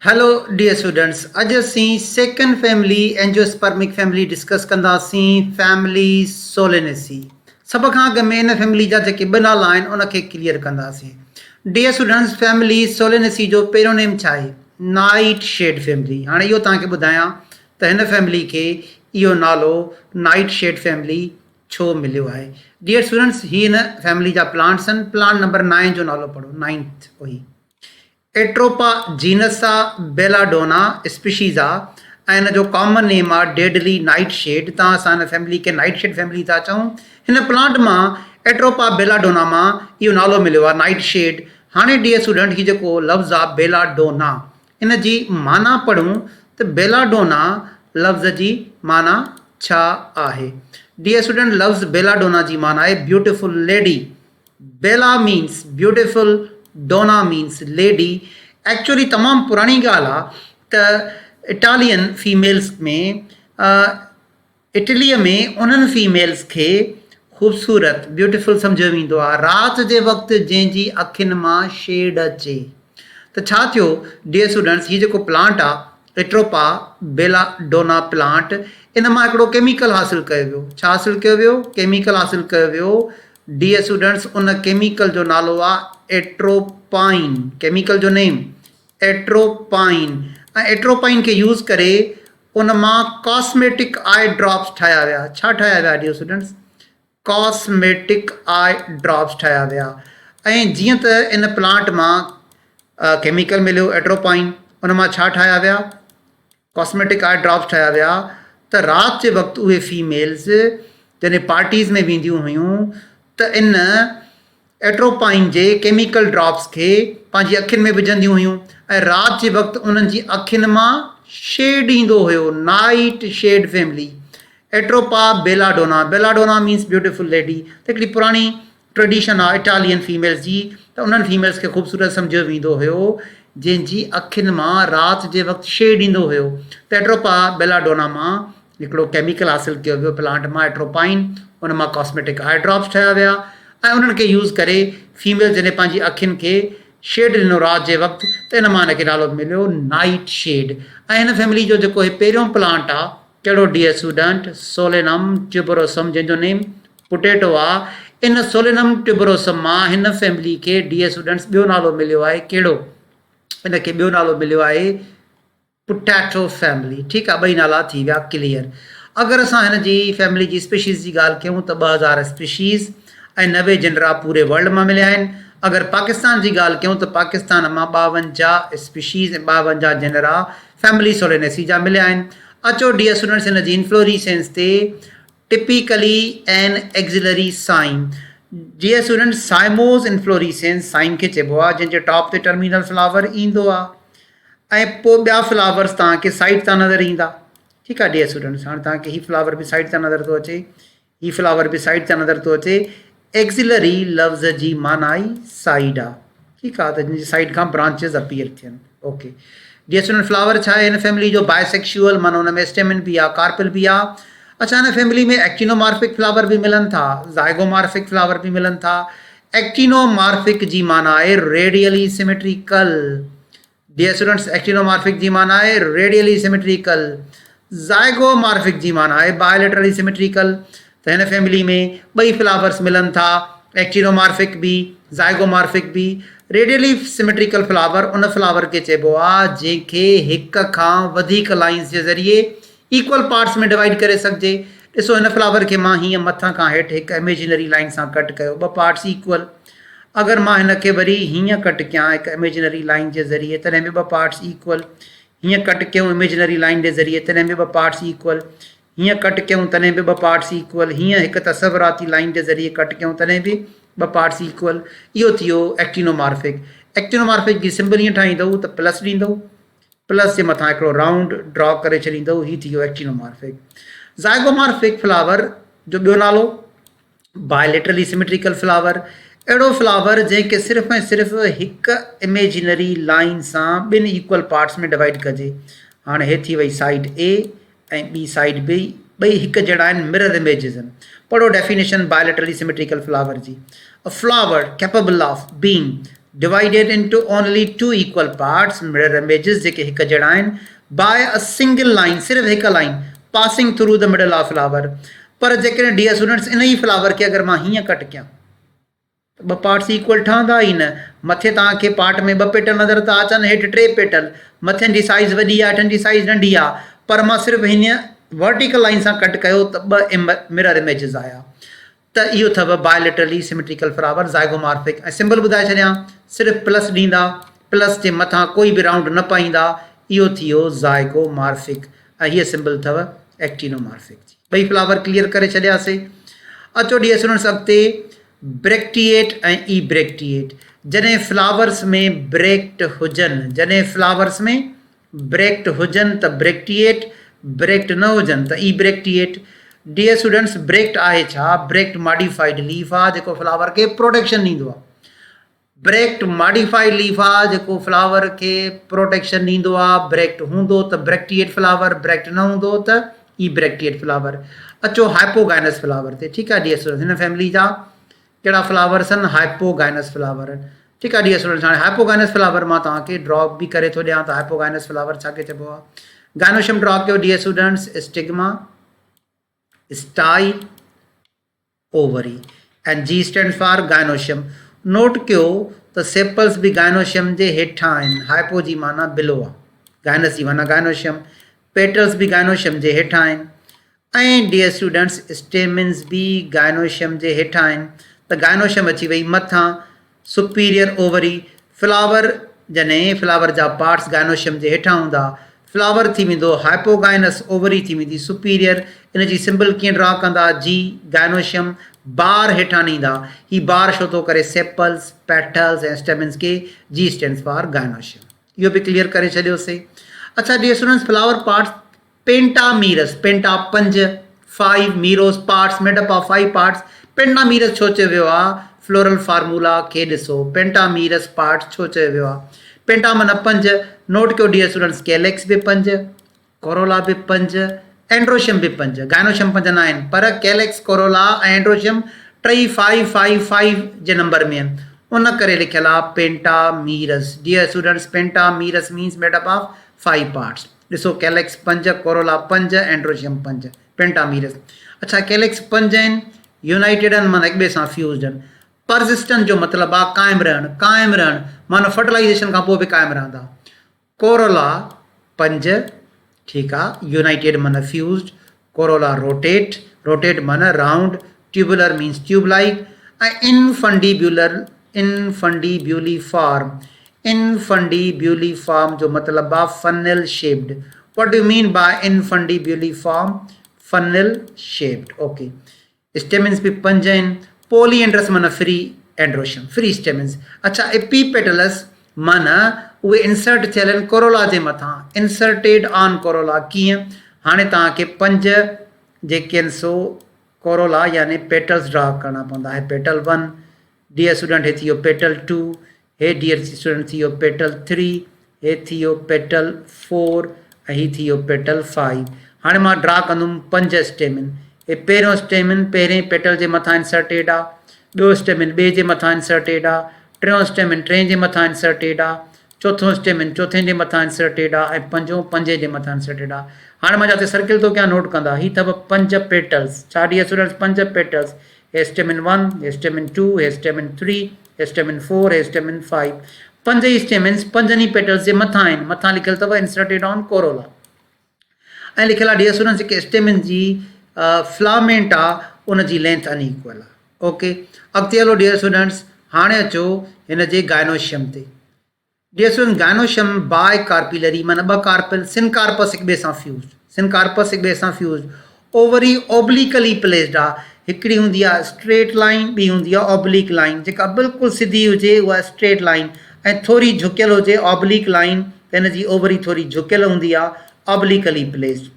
Hello dear students, अॼु असीं second family angiospermic family discuss कंदासीं। फैमिली सोलेनेसी सभ खां अॻु में इन फैमिली जा जेके ॿ नाला आहिनि उनखे क्लियर कंदासीं। डियर स्टूडेंट्स, फैमिली सोलेनेसी जो पहिरियों नेम छा आहे? Nightshade family. हाणे इहो तव्हांखे ॿुधायां त हिन फैमिली खे इहो नालो नाइट शेड फैमिली छो मिलियो आहे। डियर स्टूडेंट्स, ही हिन फैमिली जा प्लांट्स आहिनि। प्लांट नंबर 9 जो नालो पढ़ो, 9th हुई एट्रोपा जीनसा बेलाडोना स्पीशीज़ आहे ऐं हिन जो कॉमन नेम आहे डेडली नाइट शेड। तव्हां असां हिन फैमिली खे नाइट शेड फैमिली था चऊं। हिन प्लांट मां एट्रोपा बेलाडोना मां इहो नालो मिलियो आहे नाइट शेड। हाणे डियर स्टूडेंट, ही जेको लफ़्ज़ आहे बेलाडोना, इन जी माना पढ़ूं त बेलाडोना लफ़्ज़ जी माना छा आहे। डियर स्टूडेंट, लफ़्ज़ बेलाडोना जी माना आहे beautiful lady. Bella means beautiful, donna means lady. Actually तमामु पुराणी ॻाल्हि आहे त इटालियन फीमेल्स में इटलीअ में उन्हनि फीमेल्स खे ख़ूबसूरत ब्यूटिफुल सम्झियो वेंदो आहे राति जे वक़्तु जंहिंजी अखियुनि मां शेड अचे। त छा थियो डियर स्टूडेंट्स, हीउ जेको प्लांट आहे एट्रोपा बेलाडोना प्लांट, इन मां हिकिड़ो केमिकल हासिलु कयो वियो। छा हासिलु कयो वियो? केमिकल हासिलु कयो वियो। डियर स्टूडेंट्स, उन केमिकल जो नालो आहे एट्रोपाइन। केमिकल जो नेम एट्रोपाइन। ऐं एट्रोपाइन खे यूज़ करे उन मां कॉस्मेटिक आई ड्रॉप्स ठाहिया विया। छा ठाहिया विया dear students? Cosmetic eye drops ठाहिया विया। ऐं जीअं त इन प्लांट मां केमिकल मिलियो एट्रोपाइन, उन मां छा ठाहिया विया? कॉस्मेटिक आई ड्रॉप्स ठाहिया विया। त राति जे वक़्तु उहे फीमेल्स जॾहिं पार्टीज़ में वेंदियूं हुयूं त इन एट्रोपाइन जे केमिकल ड्रॉप्स खे पंहिंजी अखियुनि में विझंदियूं हुयूं ऐं राति जे वक़्तु उन्हनि जी अखियुनि मां शेड ईंदो हुयो। Nightshade family Atropa belladonna. Belladonna means beautiful lady. त हिकिड़ी पुराणी ट्रेडिशन आहे इटालियन फीमेल्स जी, त उन्हनि फीमेल्स खे ख़ूबसूरत सम्झियो वेंदो हुयो जंहिंजी अखियुनि मां राति जे वक़्तु शेड ईंदो हुयो। त एट्रोपा बेलाडोना मां हिकिड़ो केमिकल हासिलु कयो वियो प्लांट मां एट्रोपाइन। उन मां कॉस्मेटिक आई ड्रॉप्स ठाहिया विया ऐं उन्हनि खे यूज़ करे फीमेल जॾहिं पंहिंजी अखियुनि खे शेड ॾिनो राति जे वक़्तु, त इन मां हिनखे नालो मिलियो नाइट शेड। ऐं हिन फैमिली जो जेको ही पहिरियों प्लांट आहे कहिड़ो डियर स्टूडेंट? सोलेनम ट्यूबरोसम, जंहिंजो नेम पोटेटो आहे। इन सोलेनम ट्यूबरोसम मां हिन फैमिली खे डियर स्टूडेंट्स ॿियो नालो मिलियो आहे। कहिड़ो? इनखे ॿियो नालो मिलियो आहे पोटैटो फैमिली। ठीकु आहे, ॿई नाला थी विया क्लियर। अगरि असां हिन जी फैमिली जी स्पीशीज़ जी ॻाल्हि कयूं त 2000 स्पीशीज़ ऐं 90 जनरा पूरे वर्ल्ड मां मिलिया आहिनि। अगरि पाकिस्तान जी ॻाल्हि कयूं त पाकिस्तान मां 52 स्पीशीज़ ऐं 52 जनरा फैमिली सोलेनेसी जा मिलिया आहिनि। अचो डियर स्टूडेंट्स, हिन जी इन्फ्लोरीसेंस ते typically an axillary cyme. Dear students, cymose inflorescence cyme खे चइबो आहे जंहिंजे टॉप ते टर्मिनल फ्लावर ईंदो आहे ऐं पोइ ॿिया फ्लावर्स तव्हांखे साइड तां नज़र ईंदा। ठीकु आहे डियर स्टूडेंट्स, हाणे तव्हांखे हीउ फ्लावर बि साइड तां नज़र थो अचे, हीउ फ्लावर बि साइड तां नज़र थो अचे। एक्सिलरी लफ़्ज़ जी माना ई साइड आहे। ठीकु आहे, त जिन जी साइड खां ब्रांचिस अपीयर थियनि। ओके डियर स्टूडेंट, फ्लावर छा आहे हिन फैमिली जो? बायसेक्शुअल, माना हुन में स्टेमिन बि आहे, कार्पिल बि आहे। अच्छा, हिन फैमिली में एक्टिनोमार्फिक फ्लावर बि मिलनि था, ज़ाइगोमार्फिक फ्लावर बि मिलनि था। एक्टिनोमार्फिक जी माना आहे radially symmetrical. Dear students, actinomorphic जी माना आहे रेडियली सिमेट्रिकल। ज़ाइगोमार्फिक जी माना आहे बायोलेटरली सिमेट्रिकल। त हिन फैमिली में ॿई फ्लावर्स मिलनि था, एक्टिनोमार्फिक बि ज़ाइगोमार्फिक बि। रेडियली सिमेट्रिकल फ्लावर उन फ्लावर खे चइबो आहे जंहिंखे हिक खां वधीक लाइन्स जे ज़रिए इक्वल पार्ट्स में डिवाइड करे सघिजे। ॾिसो, हिन फ्लावर खे मां हीअं मथां खां हेठि हिकु इमेजिनरी लाइन सां कट कयो, ॿ पार्ट्स इक्वल। अगरि मां हिन खे वरी हीअं कट कयां हिकु इमेजिनरी लाइन जे ज़रिए, तॾहिं बि ॿ पार्ट्स इक्वल। हीअं कट कयूं इमेजिनरी लाइन जे ज़रिए, तॾहिं बि ॿ पार्ट्स इक्वल। हीअं कट कयूं तॾहिं बि ॿ पार्ट्स इक्वल। हीअं हिकु तसवुराती लाइन जे ज़रिए कट कयूं तॾहिं बि ॿ पार्ट्स इक्वल। इहो थी वियो एक्टिनोमार्फिक। एक्टिनोमार्फिक जी सिंबल ईअं ठाहींदव त प्लस ॾींदव, प्लस जे मथां हिकिड़ो राउंड ड्रॉ करे छॾींदव। हीउ थी वियो एक्टिनोमार्फिक। ज़ाइगोमार्फिक फ्लावर जो ॿियो नालो बायोलेटरली सिमेट्रिकल फ्लावर। अहिड़ो फ्लावर जंहिंखे सिर्फ़ु ऐं सिर्फ़ु हिकु इमेजिनरी लाइन सां ॿिनि इक्वल पार्ट्स में डिवाइड कजे। हाणे हे थी वई साइड ए ऐं ॿी साइड बी, ॿई हिकु जहिड़ा आहिनि, मिरर इमेजिस आहिनि। पढ़ो डेफिनेशन बायोलेटरली सिमेट्रिकल फ्लावर जी। A flower capable of being divided into only two equal parts, mirror images जेके हिक जहिड़ा आहिनि, by a single line, सिर्फ़ हिक line passing through the middle of flower. पर जेकॾहिं dear students in E flower खे अगरि मां हीअं कट कयां ॿ पार्ट्स इक्वल ठहंदा ई न. मथे तव्हांखे पार्ट में ॿ पेटल नज़र था अचनि, हेठि टे पेटल, मथनि जी साइज़ वॾी आहे, हेठनि जी साइज़ नंढी आहे, पर मां सिर्फ़ु हीअं वर्टिकल लाइन सां कट कयो त ॿ मिरर इमेजिस आया. त इहो अथव बायोलिटरली सिमेट्रिकल फ्लावर ज़ाइगोमॉर्फिक. ऐं सिंबल ॿुधाए छॾियां, सिर्फ़ु प्लस ॾींदा, प्लस जे मथां कोई बि राउंड न पाईंदा, इहो थी वियो ज़ाइगोमॉर्फिक. ऐं हीअ सिंबल अथव एक्टिनोमॉर्फिक. ॿई फ्लावर क्लियर करे छॾियासीं. अचो डियर स्टूडेंट्स अॻिते ब्रेक्टिएट ऐं ई ब्रेक्टिएट. जॾहिं फ्लावर्स में ब्रेक्ट हुजनि, जॾहिं फ्लावर्स में ब्रेक्ट हुजनि त ब्रेक्टिएट, ब्रेक्ट न हुजनि त ई ब्रेक्टिएट. डियर स्टूडेंट्स ब्रेक्ट आहे छा? ब्रेक्ट मॉडिफाइड लीफ आहे जेको फ्लावर खे प्रोटेक्शन ॾींदो आहे. ब्रेक्ट मॉडिफाइड लीफ आहे जेको फ्लावर खे प्रोटेक्शन ॾींदो आहे. ब्रेक्ट हूंदो त ब्रेक्टिएट फ्लावर, ब्रेक्ट न हूंदो त ई ब्रेक्टिएट फ्लावर. अचो हाइपोगाइनस फ्लावर ते. ठीकु आहे डियर स्टूडेंट्स, हिन फैमिली जा कहिड़ा फ्लावर्स आहिनि? Hypogynous flower. ठीकु आहे डियर स्टूडेंट्स, हाणे हाइपोगाइनस फ्लावर मां तव्हांखे ड्रॉ बि करे थो ॾियां त हाइपोगाइनस फ्लावर छा खे चइबो आहे. गाइनोशियम ड्रॉ कयो dear students, stigma, style, ovary, and G stands for gynoecium. Note कयो त सेपल्स बि गाइनोशियम जे हेठां आहिनि. हाइपो जी माना बिलो आहे, गाइनस जी माना गाइनोशियम. पेटल्स बि गाइनोशियम जे हेठां आहिनि. ऐं डियर स्टूडेंट्स स्टेमिन्स बि गाइनोशियम जे हेठां आहिनि. त गाइनोशियम अची वई मथां, सुपीरियर ओवरी. फ्लावर जॾहिं फ्लावर जा पार्ट्स गाइनोशियम जे हेठां हूंदा, फ्लावर थी वेंदो हाइपोगाइनस, ओवरी थी वेंदी सुपीरियर. इन जी सिंबल कीअं ड्रॉ कंदा? जी, गाइनोशियम, बार हेठां ॾींदा. ही बार छो थो करे? सेपल्स, पेटल्स ऐं स्टेमिन्स खे जी स्टैंड्स फॉर गाइनोशियम. इहो बि क्लियर करे छॾियोसीं. अच्छा dear students, flower parts pentamerous, penta 5, 5 meros parts made up of 5 parts. Pentamerous छो चयो वियो आहे? फ्लोरल फार्मूला खे ॾिसो, पेंटामीरस पार्ट्स छो चयो वियो आहे? पेंटा माना 5. नोट कयो डियर स्टूडेंट्स, कैलेक्स बि 5, कोरोला बि 5, एंड्रोशियम बि 5. गाइनोशियम 5 न आहिनि, पर कैलेक्स, कोरोला ऐं एंड्रोशियम टई 5 5 5 जे नंबर में आहिनि. उन करे लिखियल आहे pentamerous. Dear students pentamerous means made up of 5 parts. ॾिसो कैलेक्स 5, कोरोला 5, एंड्रोशियम 5, पेंटामीरस. अच्छा कैलेक्स 5 आहिनि, यूनाइटेड आहिनि माना हिक ॿिए सां फ्यूज़ड आहिनि. परसिस्टेंट जो मतिलबु आहे क़ाइमु रहणु, क़ाइमु रहणु माना फर्टिलाइज़ेशन खां पोइ बि क़ाइमु रहंदा. कोरोला 5, ठीकु आहे, यूनाइटेड माना फ्यूज़ड. कोरोला रोटेट, रोटेट माना round. Tubular means tube like. ऐं इनफंडीब्यूलिफॉर्म, इनफंडीब्यूलिफॉर्म जो मतिलबु आहे funnel shaped. What do mean by infundibuliform? Funnel shaped. Okay. Stamens बि 5 आहिनि. पोलीएंड्रस माना फ्री एंड्रोशियम, फ्री स्टेमिन्स. अच्छा एपीपेटलस माना उहे इंसर्ट थियल आहिनि कोरोला जे मथां, इंसर्टेड ऑन कोरोला. कीअं? हाणे तव्हांखे 5 जेके आहिनि सो कोरोला यानी पेटल्स ड्रॉ करणा पवंदा. हे पेटल 1 डियर स्टूडेंट, हे थी वियो पेटल 2, हे डियर स्टूडेंट थी वियो पेटल 3, हे थी वियो पेटल 4 ऐं ही थी वियो पेटल 5. हाणे मां ड्रॉ कंदुमि 5 स्टेमिन. हे पहिरियों स्टेमिन पहिरें पेटल जे मथां इंसर्टेड आहे, ॿियो स्टेमिन ॿिए जे मथां इंसर्टेड आहे, टियों स्टेमिन टे जे मथां इंसर्टेड आहे, चौथों स्टेमिन चौथे जे मथां इंसर्टेड आहे ऐं पंजों पंजे जे मथां इंसर्टेड आहे. हाणे मां जिते सर्किल थो कयां नोट कंदा, ही अथव 5 पेटल्स. छा डियर स्टूडेंट्स? 5 पेटल्स. हे स्टेमिन 1, हे स्टेमिन 2, हे स्टेमिन 3, हे स्टेमिन 4, हे स्टेमिन 5. 5 ई स्टेमिन्स 5 ई पेटल्स जे मथां आहिनि. मथां लिखियल अथव इंसर्टेड ऑन कोरोला. ऐं लिखियल आहे डियर स्टूडेंट्स जेके स्टेमिन जी फ्लामेंट आहे उन जी लेंथ अनइक्वल आहे. ओके. अॻिते हलो डियर स्टूडेंट्स, हाणे अचो हिन जे गाइनोशियम ते. डियर स्टूडेंट्स गाइनोशियम बाय कार्पिलरी माना 2 कार्पिल, सिनकार्पस हिक ॿिए सां फ्यूज़ड, सिनकार्पस हिक ॿिए सां फ्यूज़ड. ओवरी ओब्लिकली प्लेस्ड आहे. हिकिड़ी हूंदी आहे स्ट्रेट लाइन, ॿी हूंदी आहे ऑब्लिक लाइन. जेका बिल्कुलु सिधी हुजे उहा स्ट्रेट लाइन ऐं थोरी झुकियल हुजे ऑब्लिक लाइन, त हिन जी ओवरी थोरी झुकियल हूंदी आहे, ऑब्लिकली प्लेस्ड.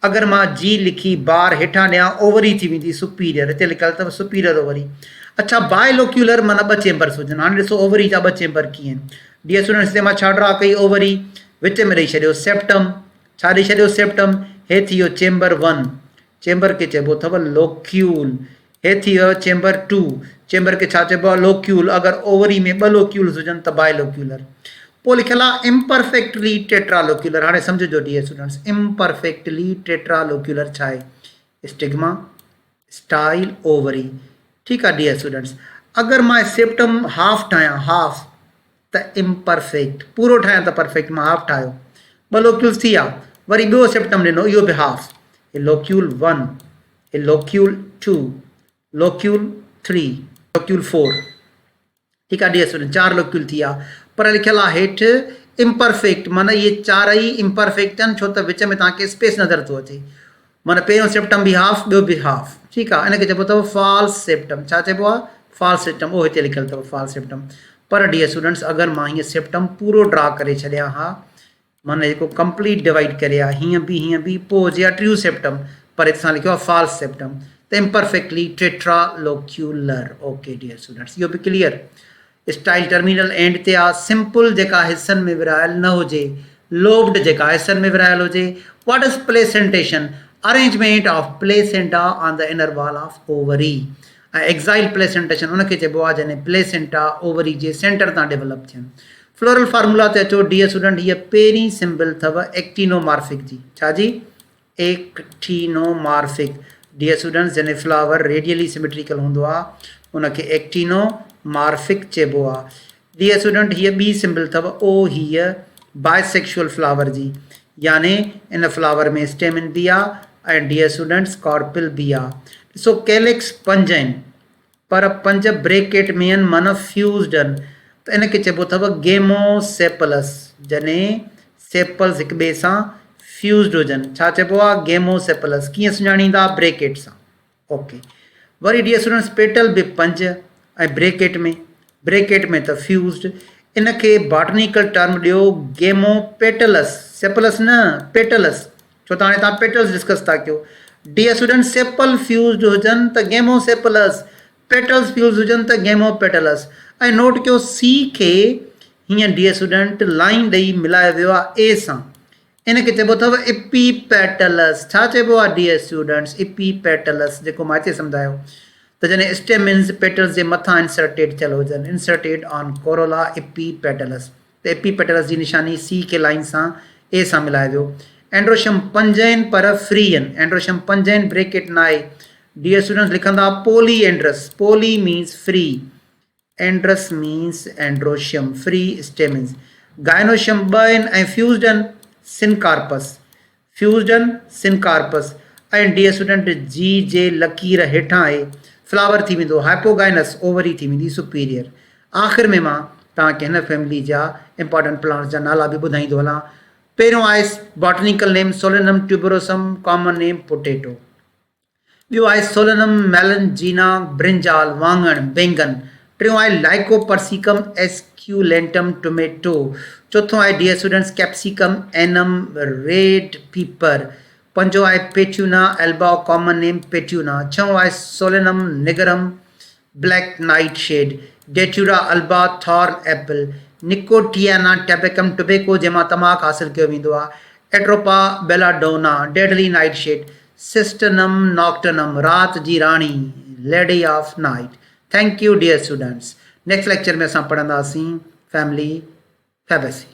अगरि मां जी लिखी बार हेठां ॾियां ओवरी थी वेंदी सुपीरियर. हिते लिखियल अथव सुपीरियर ओवरी. अच्छा बायलोक्यूलर माना 2 चेंबर्स हुजनि. हाणे ॾिसो ओवरी जा 2 चेंबर कीअं आहिनि. डियर स्टूडेंट्स हिते मां छा ड्रॉ कई? ओवरी, विच में ॾेई छॾियो सेप्टम. छा ॾेई छॾियो? सेप्टम. हे थी वियो चेंबर 1, चेंबर खे चइबो अथव लोक्यूल. हे थी वियो चेंबर 2, चेंबर खे छा चइबो आहे लोक्यूल अगरि ओवरी में 2 लोक्यूल्स हुजनि त बायलोक्यूलर पोइ लिखियलु आहे इम्परफेक्टली टेट्रालोक्यूलर हाणे सम्झिजो डियर स्टूडेंट्स इम्परफेक्टली टेट्रालोक्यूलर छा आहे स्टिग्मा स्टाइल ओवरी ठीकु आहे डियर स्टूडेंट्स अगरि मां सेप्टम हाफ ठाहियां हाफ त इम्परफेक्ट पूरो ठाहियां त परफेक्ट मां हाफ ठाहियो 2 लोक्यूल्स थी विया वरी ॿियो सेप्टम ॾिनो इहो बि हाफ ए लोक्यूल 1 ए लोक्यूल 2 लोक्यूल 3 लोक्यूल 4 ठीकु आहे डियर स्टूडेंट 4 लोक्यूल थी विया पर लिखियलु आहे हेठि इम्परफेक्ट माना इहे 4 ई इम्परफेक्ट आहिनि छो त विच में तव्हांखे स्पेस नज़र थो अचे माना पहिरियों सेप्टम बि हाफ ॿियो बि हाफ ठीकु आहे इनखे चइबो अथव फॉल्स सेप्टम छा चइबो आहे फॉल्स सेप्टम उहो हिते लिखियलु अथव फॉल्स सेप्टम पर डियर स्टूडेंट्स अगरि मां हीअं सेप्टम पूरो ड्रा करे छॾियां हा माना जेको कंप्लीट डिवाइड करे आहे हीअं बि पोइ हुजे आहे ट्रू सेप्टम पर हिते सां लिखियो आहे फॉल्स सेप्टम त इम्परफेक्टली टेट्रालोक्यूलर ओके डियर स्टूडेंट्स इहो बि क्लियर स्टाइल टर्मिनल एंड ते आहे सिंपल जेका हिस्सनि में विरहायल न हुजे लोब्ड जेका हिस्सनि में विरहायल हुजे what is placentation arrangement of placenta on the inner wall of ovary ऐं एक्साइल प्लेसेंटेशन उनखे चइबो आहे जॾहिं प्लेसेंटा ओवरी जे सेंटर तां डेवलप थियनि फ्लोरल फार्मूला ते अचो डियर स्टूडेंट हीअ पहिरीं सिंबल अथव एक्टिनोमार्फिक जी छा जी एक्टिनोमार्फिक डियर स्टूडेंट्स जॾहिं फ्लावर रेडियली सिमेट्रिकल हूंदो आहे उनखे एक्टिनोमार्फिक चइबो आहे डियर स्टूडेंट हीअ ॿी सिंबल अथव ओ हीअ बायसेक्शुअल फ्लावर जी यानी इन फ्लावर में स्टेमिन बि आहे ऐं डियर स्टूडेंट्स कॉर्पिल बि आहे ॾिसो कैलिक्स 5 आहिनि पर 5 ब्रेकेट में आहिनि माना फ्यूज़्ड आहिनि त इनखे चइबो अथव गेमोसेपलस जॾहिं सेपल्स हिक ॿिए सां फ्यूज़्ड हुजनि छा चइबो आहे गेमोसेपलस कीअं सुञाणींदा ब्रेकेट सां ओके वरी डियर स्टूडेंट्स पेटल बि 5 ऐं ब्रेकेट में त फ्यूज़्ड इनखे बॉटनिकल टर्म ॾियो गेमोपेटलस सेपलस न पेटलस छो त हाणे तव्हां पेटल्स डिस्कस था कयो डियर स्टूडेंट सेपल फ्यूज़्ड हुजनि त गेमोसेपलस पेटल्स फ्यूज़ हुजनि त गेमोपेटलस ऐं नोट कयो सी खे हीअं डियर स्टूडेंट लाइन ॾेई मिलायो वियो आहे ए सां इनखे चइबो अथव इपीपेटलस छा चइबो आहे डियर स्टूडेंट्स इपीपेटलस जेको मां हिते सम्झायो त जॾहिं स्टेमिन्स पेटल्स जे मथां इंसर्टेड थियल हुजनि इंसर्टेड ऑन कोरोला इपीपेटलस त इपीपेटलस जी निशानी सी खे लाइन सां ए सां मिलाए वियो एंड्रोशम 5 आहिनि पर फ्री आहिनि एंड्रोशम 5 आहिनि ब्रेकेट न आहे डियर स्टूडेंट्स लिखंदा polyandrous poly means free androus means androecium free stamens gynoecium 2 आहिनि ऐं फ्यूज़्ड आहिनि सिनकार्पस फ्यूज़्ड आहिनि सिनकार्पस ऐं डियर स्टूडेंट जी जे लकीर हेठां आहे फ्लावर थी वेंदो हाइपोगाइनस ओवरी थी वेंदी सुपीरियर आख़िर में मां तव्हांखे हिन फैमिली जा इंपॉर्टेंट प्लांट्स जा नाला बि ॿुधाईंदो हलां पहिरियों आहे बॉटनिकल नेम सोलेनम ट्यूबरोसम कॉमन नेम पोटेटो ॿियो आहे सोलेनम मेलनजीना ब्रिंजाल वाङण बैंगन टियों आहे लाइकोपर्सिकम एस्क्यूलेंटम टोमेटो चौथों आहे dear students capsicum annuum red pepper पंजो आहे पेट्यूना एल्बा कॉमन नेम पेट्यूना छहों आहे solanum nigrum black nightshade datura alba thorn apple nicotiana tabacum tobacco जंहिंमां तमाकु हासिल कयो वेंदो आहे atropa belladonna deadly nightshade cestrum nocturnum रात जी राणी lady of night thank you dear students next lecture में असां पढ़ंदासीं फैमिली फैबेसी